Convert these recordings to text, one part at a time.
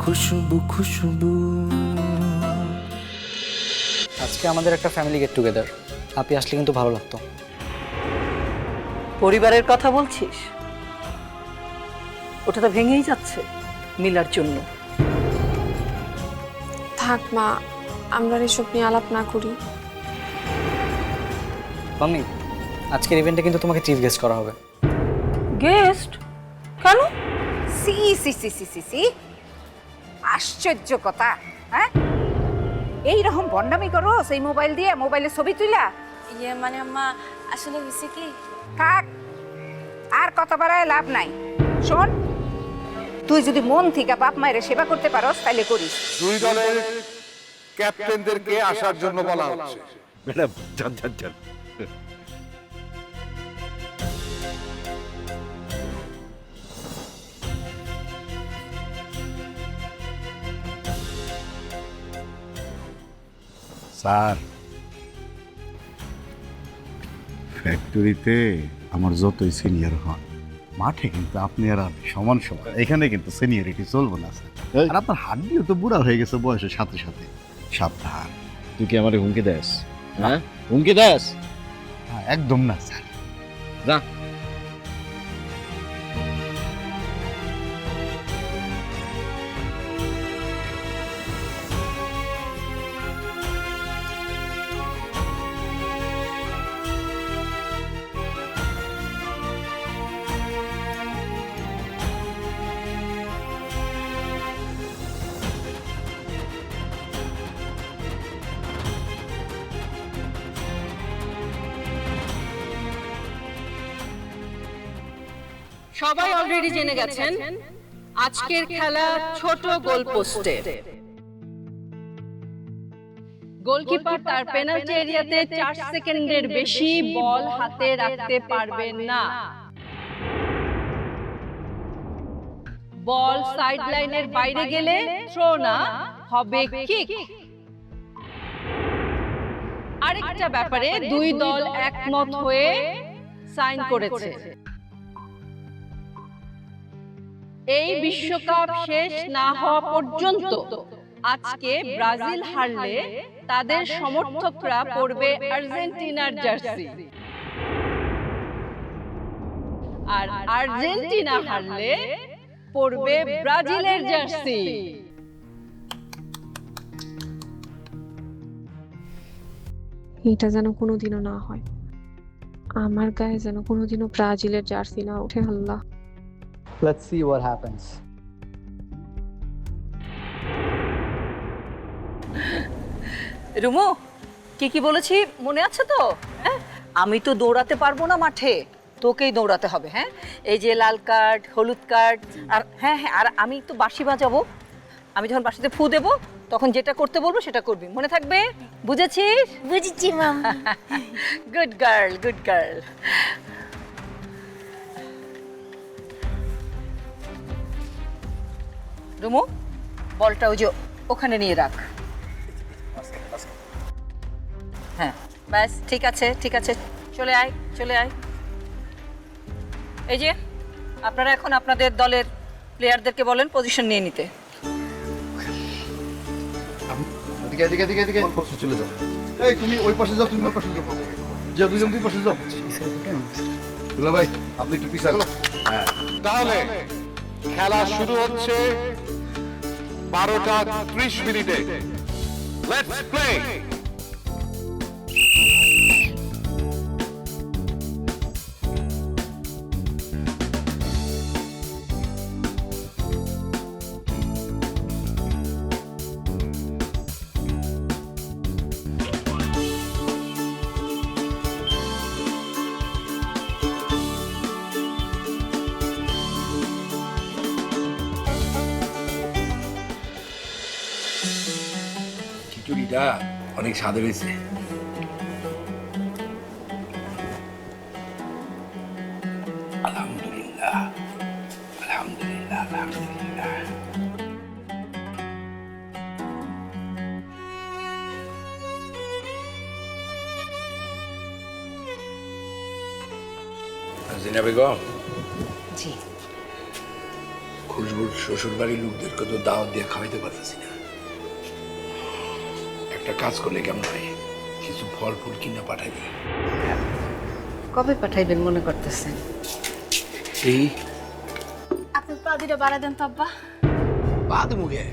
খুশবু খুশবু। আজকে আমাদের একটা ফ্যামিলি গেট টুগেদার, আপনি আসলে কিন্তু ভালো লাগতো। পরিবারের কথা বলছিস? ওটা তো ভেঙেই যাচ্ছে মিলার জন্য। থাক মা, আমরা এসব নিয়ে আলাপ না করি। মাম্মি, আজকের ইভেন্টে কিন্তু তোমাকে চিফ গেস্ট করা হবে। গেস্ট? কেন? সি সি সি সি সি সি, আশ্চর্য কথা। হ্যাঁ, এইরকম ভণ্ডামি করো সেই মোবাইল দিয়ে, মোবাইলে ছবি তুলা। ইয়ে মানে আম্মা, আসলে হয়েছে কি, থাক, আর কথা বাড়ায় লাভ নাই। শোন, তুই যদি মন থেকে বাপ মায়ের সেবা করতে পারস তাহলে করিস। দুই দলের ক্যাপ্টেনদেরকে আসার জন্য বলা হচ্ছে। ম্যাডাম যান যান যান। স্যার, ফ্যাক্টরিতে আমার যতই সিনিয়র হন, মাঠে কিন্তু আপনি আর আমি সমান সমান। এখানে কিন্তু সিনিয়রিটি চলবে না স্যার। আর আপনার হাড্ডিও তো বুড়া হয়ে গেছে বয়সের সাথে সাথে। সাবধান। তুই কি আমার হুমকি দেস? হ্যাঁ হুমকি দেস? একদম না স্যার। যা। সবাই অলরেডি জেনে গেছেন আজকের খেলা ছোট গোল পোস্টের। গোলকিপার তার পেনাল্টি এরিয়াতে 4 সেকেন্ডের বেশি বল হাতে রাখতে পারবেন না। বল সাইড লাইনের বাইরে গেলে থ্রো না, হবে কিক। আরেকটা ব্যাপারে দুই দল একমত হয়ে সাইন করেছে। এই বিশ্বকাপ শেষ না হওয়া পর্যন্ত আজকে ব্রাজিল হারলে তাদের সমর্থকরা পরবে আর্জেন্টিনার জার্সি, আর আর্জেন্টিনা হারলে পরবে ব্রাজিলের জার্সি। এটা যেন কোনোদিনও না হয়। আমার গায়ে যেন কোনোদিনও ব্রাজিলের জার্সি না ওঠে। আল্লাহ, Let's see what happens. Rumu, কি কি বলেছি মনে আছে তো? হ্যাঁ, আমি তো দৌড়াতে পারবো না মাঠে, তোকেই দৌড়াতে হবে। হ্যাঁ, এই যে লাল কার্ড, হলুদ কার্ড, আর হ্যাঁ হ্যাঁ, আর আমি তো বাঁশি বাজাবো। আমি যখন বাঁশিতে ফু দেবো তখন যেটা করতে বলবো সেটা করবি, মনে থাকবে? বুঝেছিস? বুঝেছি ma'am. Good girl, good girl. Rumu, বলটা ওই যে ওখানে নিয়ে রাখ। হ্যাঁ ব্যাস, ঠিক আছে ঠিক আছে, চলে আয় চলে আয়। এই যে আপনারা এখন আপনাদের দলের প্লেয়ারদেরকে বলেন পজিশন নিয়ে নিতে। এদিকে এদিকে এদিকে এদিকে চলে যাও। এই তুমি ওই পাশে যাও, তুমি ওই পাশে যাও। যে দুজন দুই পাশে যাও। দুলা ভাই, আপনি একটু পিছান। হ্যাঁ, তাহলে খেলা শুরু হচ্ছে 12:30 লেটস প্লে। খিচুড়িটা অনেক স্বাদ হয়েছে। আলহামদুলিল্লাহ আলহামদুলিল্লাহ আলহামদুলিল্লাহ। জিনা বেগম, জি, খুব খুশবুর শ্বশুর বাড়ির লোকদেরকে তো দাওয়াত দিয়ে খাওয়াইতে পারতেছি না। একটা কাজ করলে কেমন হয়, কিছু ফল ফুল কিনে পাঠাই দিই। কবে পাঠাইবেন মনে করতেছেন? এই আপনি পা দুটো বাড়া দেন তো আব্বা। বাদ মুখে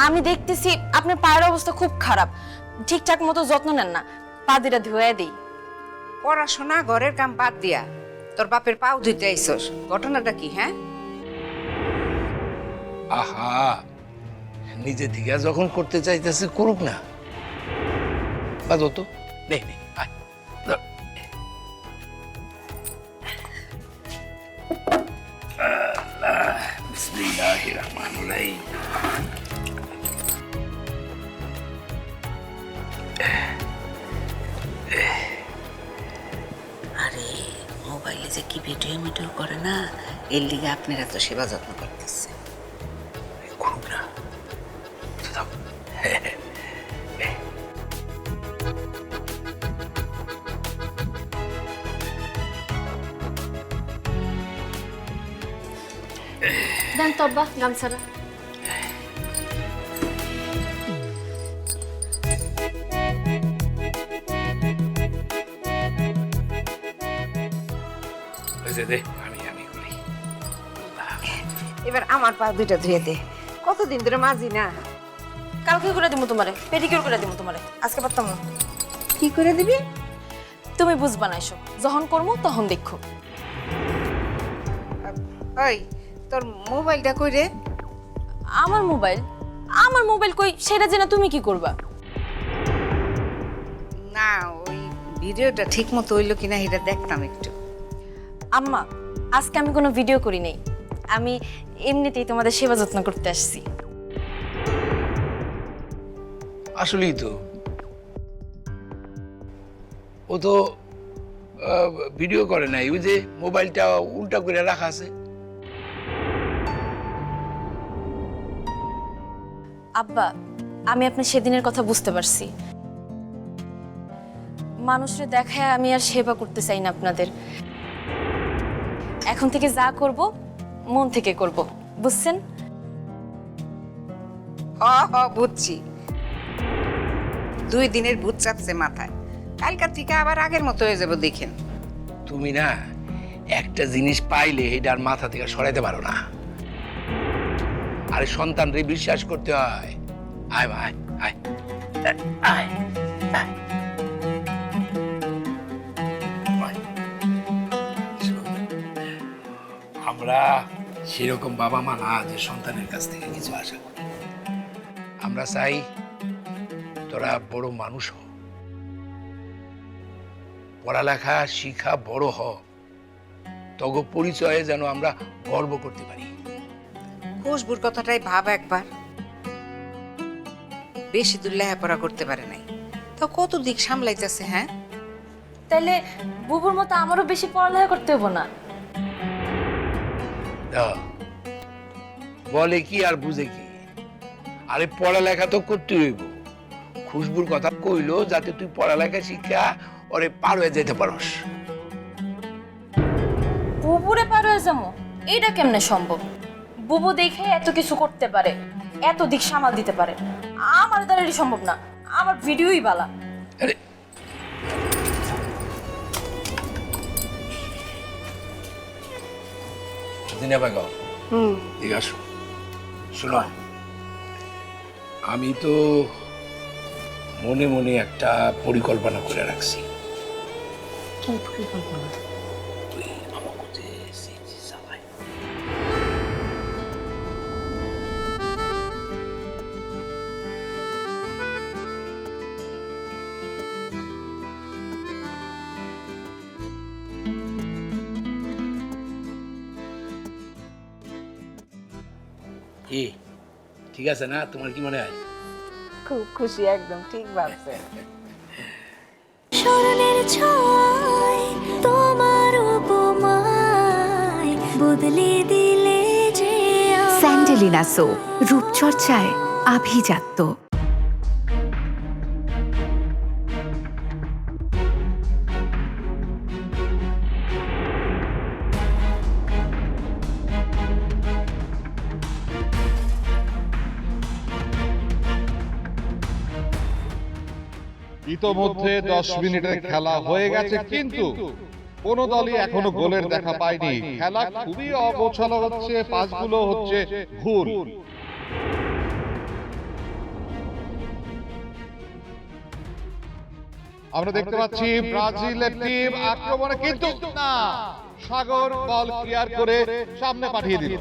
আমি দেখতেছি আপনার পায়ের অবস্থা খুব খারাপ, ঠিকঠাক মতো যত্ন নেন না। পা দুটা ধুয়ে দিই। পড়াশোনা ঘরের কাম বাদ দিয়া তোর বাপের পাও ধুইতে আইছস, ঘটনাটা কি? হ্যাঁ, আহা, নিজে থেকে যখন করতে চাইতেছে করুক না। বা যত নেই নেই আয়, ধর। আল্লাহ, বিসমিল্লাহির রহমানির রহিম। আরে মোবাইলে যে কি ভিডিও মিডিও করে না, এর লিগে আপনারা তো সেবা যত্ন করতেছে। করুক না। দাও। দেন তো আব্বা গামছাটা। হয়েছে দে, আমি করি। এবার আমার পা দুইটা ধুয়ে দে, কতদিন ধরে মাজি না। কালকে করে দিব তোমারে, পেডিকিউর করে দিব তোমারে, আজকে পারতাম না। কি করে দিবি? তুমি বুঝবা না এসব, যখন করবো তখন দেখো। ওই তোর মোবাইলটা কই রে? আমার মোবাইল? আমার মোবাইল কই সেটা জেনে তুমি কি করবা? না, ওই ভিডিওটা ঠিক মতো হইলো কিনা এটা দেখতাম একটু। আম্মা, আজকে আমি কোনো ভিডিও করি নাই, আমি এমনিতেই তোমাদের সেবা যত্ন করতে আসছি। আসলেই তো ও তো ভিডিও করে নাই, ওই যে মোবাইলটা উল্টা করে রাখা আছে। আব্বা, আমি আপনার সেদিনের কথা বুঝতে পারছি। মানুষের দেখায় আমি আর সেবা করতে চাই না আপনাদের। এখন থেকে যা করব মন থেকে করব, বুঝছেন? হ বুঝছি, 2 দিনের ভূত চাপছে মাথায়, কালকার থেকে আবার আগের মতো হয়ে যাবো দেখেন। তুমি না একটা জিনিস পাইলে এটার মাথা থেকে সরাইতে পারো না। আরে সন্তানরে বিশ্বাস করতে হয়। আয় ভাই আয় আয় আয়। আমরা সেরকম বাবা মা না যে সন্তানের কাছ থেকে কিছু আশা করি। আমরা চাই তোরা বড় মানুষ হ, পড়ালেখা শিখা বড় হ, তগ পরিচয়ে যেন আমরা গর্ব করতে পারি। খুশবুর কথাটাই ভাব একবার, বেশি দূর লেখাপড়া করতে পারে নাই, তো কত দিক সামলাইতেছে। হ্যাঁ, তাইলে বুবুর মতো আমারও বেশি পড়ালেখা করতে হবো না? বলে কি আর বুঝে কি? আরে পড়ালেখা তো করতে হইব। খুশবুর কথা কইলো যাতে তুই পড়ালেখা শিক্ষা ওরে পার হয়ে যেতে পারস। বুবুরে পার হয়ে যাবো? এইটা কেমনে সম্ভব? বুবু দেখে এত কিছু করতে পারে, এত দিক সামাল দিতে পারে, আমার দ্বারা এটি সম্ভব না। আমার ভিডিওই বালা। আরে দিনে বাগাও, ঠিক আছে। শোনো, আমি তো মনে মনে একটা পরিকল্পনা করে রাখছি। কি পরিকল্পনা? তুই আমাকে যে সিজি চালাই। কি ঠিক আছে না? তোমার কি মনে হয়? খুব খুশি, একদম ঠিক ভাবছে। স্মরণের ছয় তোমার উপমায় বদলে দিলে যে স্যান্ডেলিনা সো, রূপচর্চায় আভিজাত্য। ইতোমধ্যে 10 মিনিটের খেলা হয়ে গেছে, কিন্তু কোনো দলই এখনো গোলের দেখা পায়নি। খেলা খুবই অগোছালো হচ্ছে, পাসগুলো হচ্ছে ভুল। আমরা দেখতে পাচ্ছি ব্রাজিলের টিম আক্রমণে, কিন্তু না, সাগর বল ক্লিয়ার করে সামনে পাঠিয়ে দিল।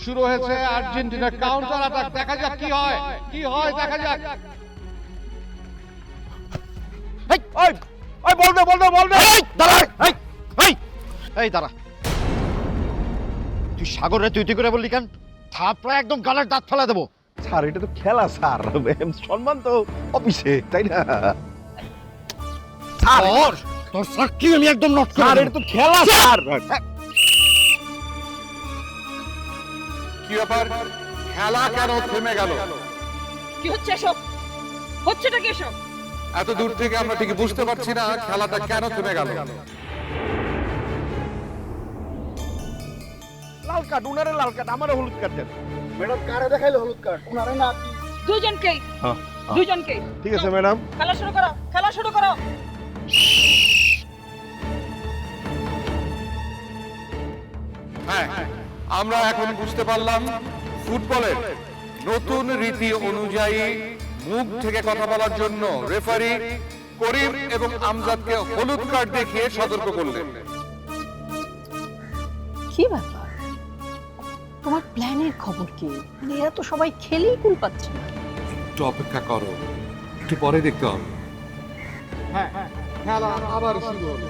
শুরু হয়েছে আর্জেন্টিনার কাউন্টার অ্যাটাক। দেখা যাক কি হয়, কি হয় দেখা যাক। এই দাঁড়া, তুই সাগরে তুই করে বললি কেন? থাপড়া একদম গালের দাঁত ফেলা দেবো। স্যার এটা তো খেলা স্যার, সম্মান তো অফিসে, তাই না? স্যার তোর সাক্ষী আমি একদম নট করে স্যার দেব। এটা তো খেলা স্যার। কি ব্যাপার, খেলা কেন থেমে গেল? কি হচ্ছে এসব? হচ্ছেটা কি এসব? এত দূর থেকে আমরা ঠিক বুঝতে পারছি না খেলাটা কেন থেমে গেল। লাল কার্ড, উনারে লাল কার্ড, আমারও হলুদ কার্ড দেন। ম্যাডাম কারে দেখাইলো হলুদ কার্ড? উনারে না, দুজনকেই। হ্যাঁ, দুজনকেই। ঠিক আছে ম্যাডাম। খেলা শুরু করো, খেলা শুরু করো। হ্যাঁ, আমরা এখন বুঝতে পারলাম ফুটবলের নতুন রীতি অনুযায়ী মুখ থেকে কথা বলার জন্য রেফারি করিম এবং আমজাদকে হলুদ কার্ড দেখিয়ে সতর্ক করলেন। কি ব্যাপার? তোমার প্ল্যানের খবর কি? মানে এরা তো সবাই খেলেই কুল পাচ্ছে না। একটু অপেক্ষা করো, একটু পরে দেখতে হবে। হ্যাঁ, খেলা আবার শুরু হলো।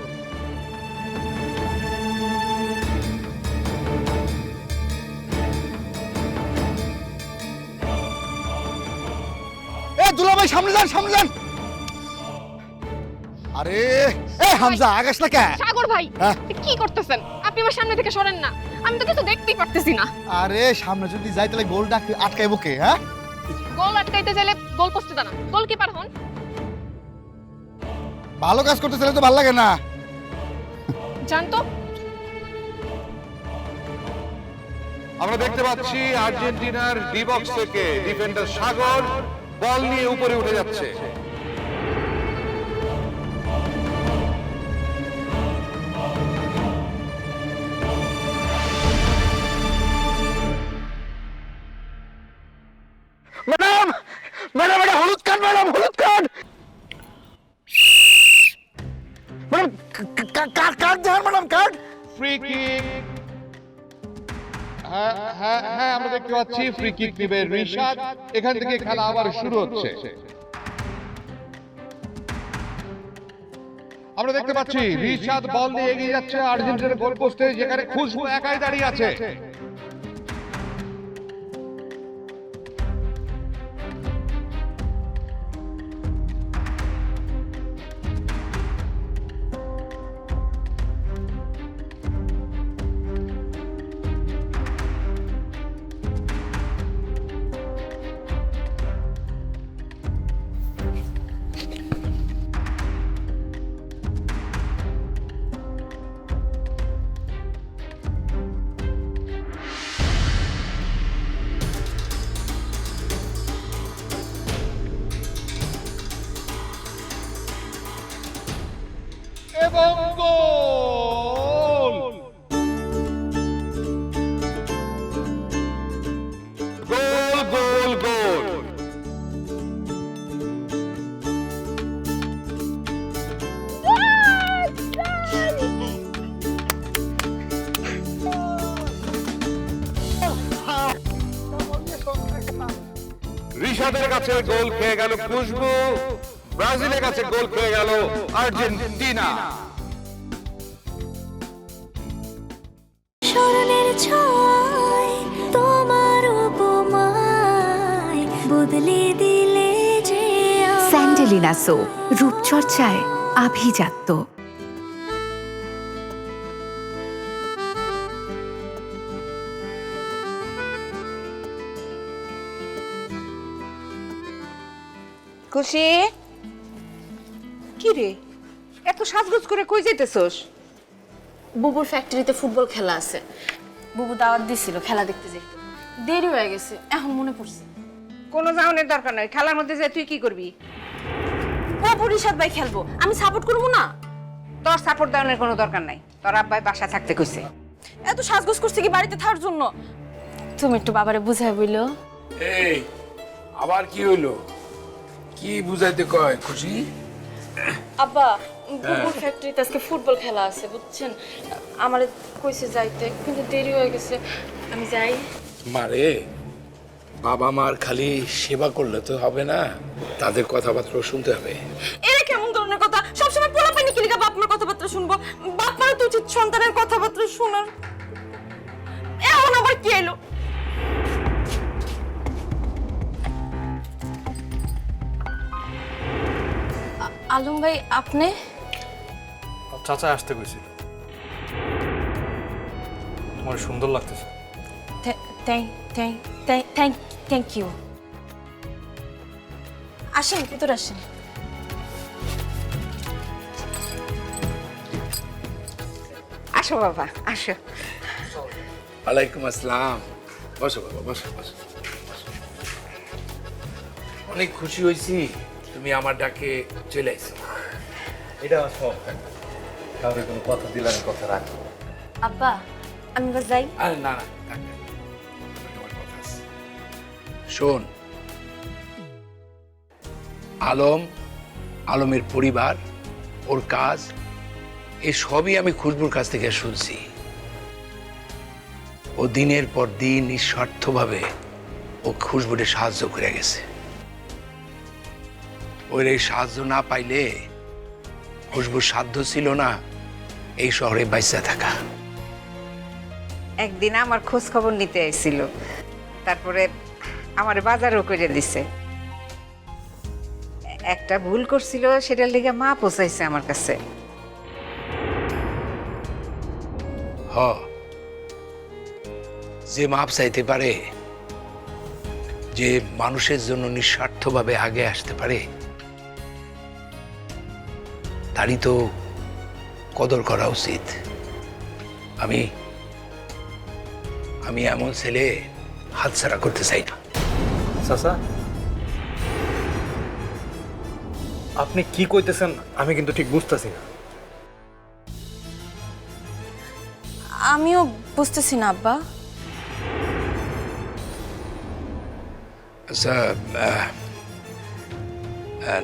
এ দুলা ভাই সামনে যান, সামনে যান। আরে এ হামজা আগাস না কে? সাগর ভাই হ্যাঁ? কি করতেছেন আপনি? আমার সামনে থেকে সরেন না, আমি তো কিছু দেখতেই পারতেছি না। আরে সামনে যদি যাই তাহলে গোলটা আটকাইবো কে? হ্যাঁ, গোল আটকাইতে চাইলে গোল পোস্টে দাঁড়ান, গোলকিপার হন। ভালো কাজ করতে চাইলে তো ভালো লাগে না। জানতো আমরা দেখতে পাচ্ছি আর্জেন্টিনার ডি বক্স থেকে ডিফেন্ডার সাগর বল নিয়ে উপরে উঠে যাচ্ছে। ম্যাডাম, ম্যাডাম এটা হলুদ কার্ড, ম্যাডাম হলুদ কার্ড। ম্যাডাম কার্ড দেন, ম্যাডাম কার্ড। Free kick. হ্যাঁ হ্যাঁ হ্যাঁ, আমরা দেখতে পাচ্ছি ফ্রি কিক নেবে রিশাদ। এখান থেকে খেলা আবার শুরু হচ্ছে। আমরা দেখতে পাচ্ছি রিশাদ বল নিয়ে এগিয়ে যাচ্ছে আর্জেন্টিনার গোল পোস্টে, যেখানে খুশবু একাই দাঁড়িয়ে আছে। এবং গোল! গোল গোল গোল! রিশাদের কাছে গোল খেয়ে গেল খুশবু, ব্রাজিলের কাছে গোল খেয়ে গেল আর্জেন্টিনা। স্মরণের ছোঁয়ায় তোমার উপমায় বদলে দিলে যে স্যান্ডেলিনা সো, রূপচর্চায় আভিজাত্য। খুশি, কি রে এত সাজগোজ করে কই যাইতেছস? বুবুর ফ্যাক্টরিতে ফুটবল খেলা আছে, বুবু দাওয়াত দিছিল খেলা দেখতে যেতে, দেরি হয়ে গেছে, এখন মনে পড়ছে। কোনো যাওয়ানোর দরকার নাই, খেলার মধ্যে যে তুই কি করবি? বুবু রিশাদ ভাই খেলবো, আমি সাপোর্ট করবো না? তোর সাপোর্ট দেওয়ানোর কোনো দরকার নাই, তোর আব্বাই বাসা থাকতে কইছে। এত সাজগোজ করছে কি বাড়িতে থাকার জন্য? তুমি একটু বাবারে বুঝাই বইলো। এই আবার কি হইলো? কি বুঝাইতে কয় খুশি? আব্বা, বুবুর ফ্যাক্টরিতে আজকে ফুটবল খেলা আছে বুঝছেন, আমারে কইছে যাইতে, কিন্তু দেরি হয়ে গেছে, আমি যাই। মারে, বাবা মার খালি সেবা করলে তো হবে না, তাদের কথাবার্তা শুনতে হবে। এরা কেমন ধরনের কথা? সবসময় পোলাপানি কি লিগা বাপ মার কথাবার্তা শুনবো? বাপ মার তো উচিত সন্তানের কথাবার্তা শোনার। এখন আবার কি এলো? আলম ভাই, আপনি? চাচা আসতে কইছিল, তোমার সুন্দর লাগতেছে। Thank you. আসেন, ভিতরে আসেন। আসো বাবা, আসো। ওয়ালাইকুম আসসালাম। বসো বাবা, বসো বসো। অনেক খুশি হয়েছি তুমি আমার ডাকে চলে আসছো। এটা আমার সব কাউকে কোনো কথা দিলাম, কথা রাখো। আব্বা, আমি বাস যাই। আরে না না, থাক, থাক। তোমার কথা আছে। শোন, আলমের পরিবার, ওর কাজ, এই সবই আমি খুশবুর কাছ থেকে শুনছি। ও দিনের পর দিন নিঃস্বার্থভাবে ও খুশবুরে সাহায্য করে গেছে। ওর এই সাহায্য না পাইলে খুশবুর সাধ্য ছিল না এই শহরে বাইসা থাকা। একদিন আমার খোঁজ খবর নিতে আইছিল, তারপরে আমার বাজারও করে দিছে। একটা ভুল করছিল, সেটার লিগে মা পৌঁছাইছে আমার কাছে। হ, যে মাপ চাইতে পারে, যে মানুষের জন্য নিঃস্বার্থভাবে আগে আসতে পারে, তারই তো কদর করা উচিত। আমি এমন ছেলে হাতছাড়া করতে চাই না। চাচা, আপনি কি কইতেছেন আমি কিন্তু ঠিক বুঝতেছি না। আমিও বুঝতেছি না আব্বা। আচ্ছা,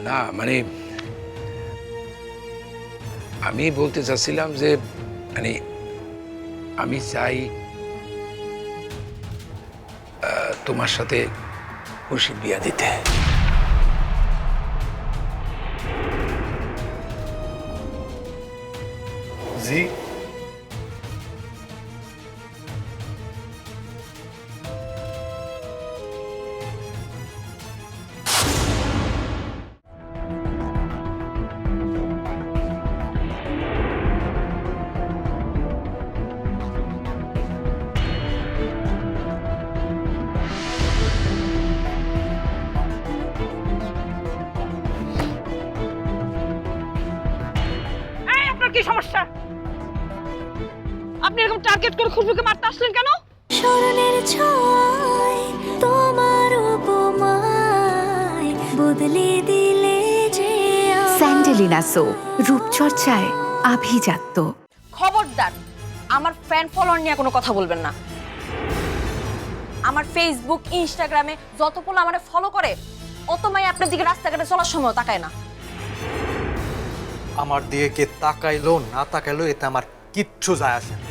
না মানে আমি বলতে চাচ্ছিলাম যে মানে আমি চাই তোমার সাথে খুশির বিয়া দিতে। জি, আপনার কি সমস্যা? আপনি এরকম টার্গেট করে খুশবুকে মারতে আসলেন কেন? স্মরণের ছয় তোমার উপমায় বদলে দিলে যে স্যান্ডেলিনা সো, রূপচর্চায় আভিজাত্য। খবরদার আমার ফ্যান ফলোয়ার নিয়ে কোনো কথা বলবেন না। আমার ফেসবুক, ইনস্টাগ্রামে যত পোলা আমারে ফলো করে, অত মাই আপনার দিকে রাস্তাঘাটে চলার সময় তাকায় না। আমার দিকে কে তাকাইলো না তাকাইলো এতে আমার কিচ্ছু যায় আসে না।